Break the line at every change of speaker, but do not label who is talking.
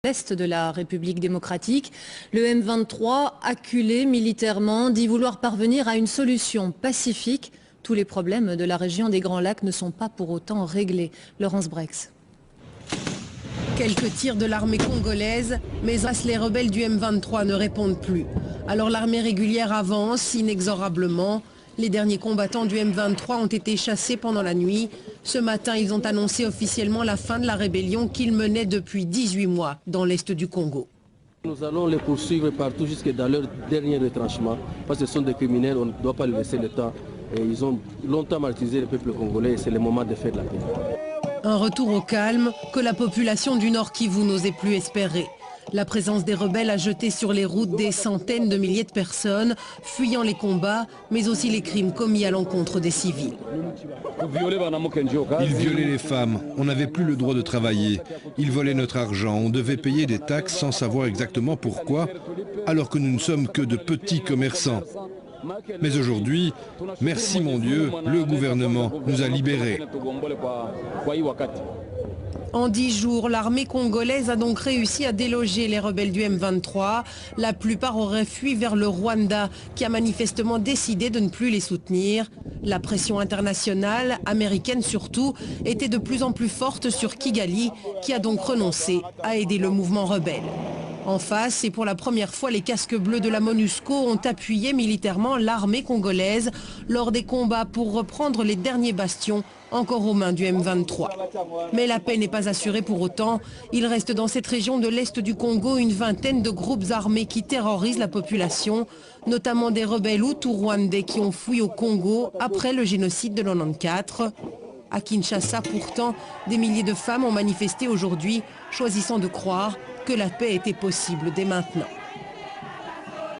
l'Est de la République démocratique. Le M23, acculé militairement, dit vouloir parvenir à une solution pacifique. Tous les problèmes de la région des Grands Lacs ne sont pas pour autant réglés. Laurence Brex.
Quelques tirs de l'armée congolaise, mais les rebelles du M23 ne répondent plus. Alors l'armée régulière avance inexorablement. Les derniers combattants du M23 ont été chassés pendant la nuit. Ce matin, ils ont annoncé officiellement la fin de la rébellion qu'ils menaient depuis 18 mois dans l'est du Congo.
Nous allons les poursuivre partout jusque dans leur dernier retranchement, parce que ce sont des criminels, on ne doit pas leur laisser le temps. Et ils ont longtemps martyrisé le peuple congolais et c'est le moment de faire la paix.
Un retour au calme que la population du Nord Kivu n'osait plus espérer. La présence des rebelles a jeté sur les routes des centaines de milliers de personnes, fuyant les combats, mais aussi les crimes commis à l'encontre des civils.
Ils violaient les femmes, on n'avait plus le droit de travailler. Ils volaient notre argent, on devait payer des taxes sans savoir exactement pourquoi, alors que nous ne sommes que de petits commerçants. Mais aujourd'hui, merci mon Dieu, le gouvernement nous a libérés.
En 10 jours, l'armée congolaise a donc réussi à déloger les rebelles du M23. La plupart auraient fui vers le Rwanda, qui a manifestement décidé de ne plus les soutenir. La pression internationale, américaine surtout, était de plus en plus forte sur Kigali, qui a donc renoncé à aider le mouvement rebelle. En face, et pour la première fois, les casques bleus de la MONUSCO ont appuyé militairement l'armée congolaise lors des combats pour reprendre les derniers bastions encore aux mains du M23. Mais la paix n'est pas assurée pour autant. Il reste dans cette région de l'Est du Congo une vingtaine de groupes armés qui terrorisent la population, notamment des rebelles hutus rwandais qui ont fui au Congo après le génocide de 1994. À Kinshasa, pourtant, des milliers de femmes ont manifesté aujourd'hui, choisissant de croire que la paix était possible dès maintenant.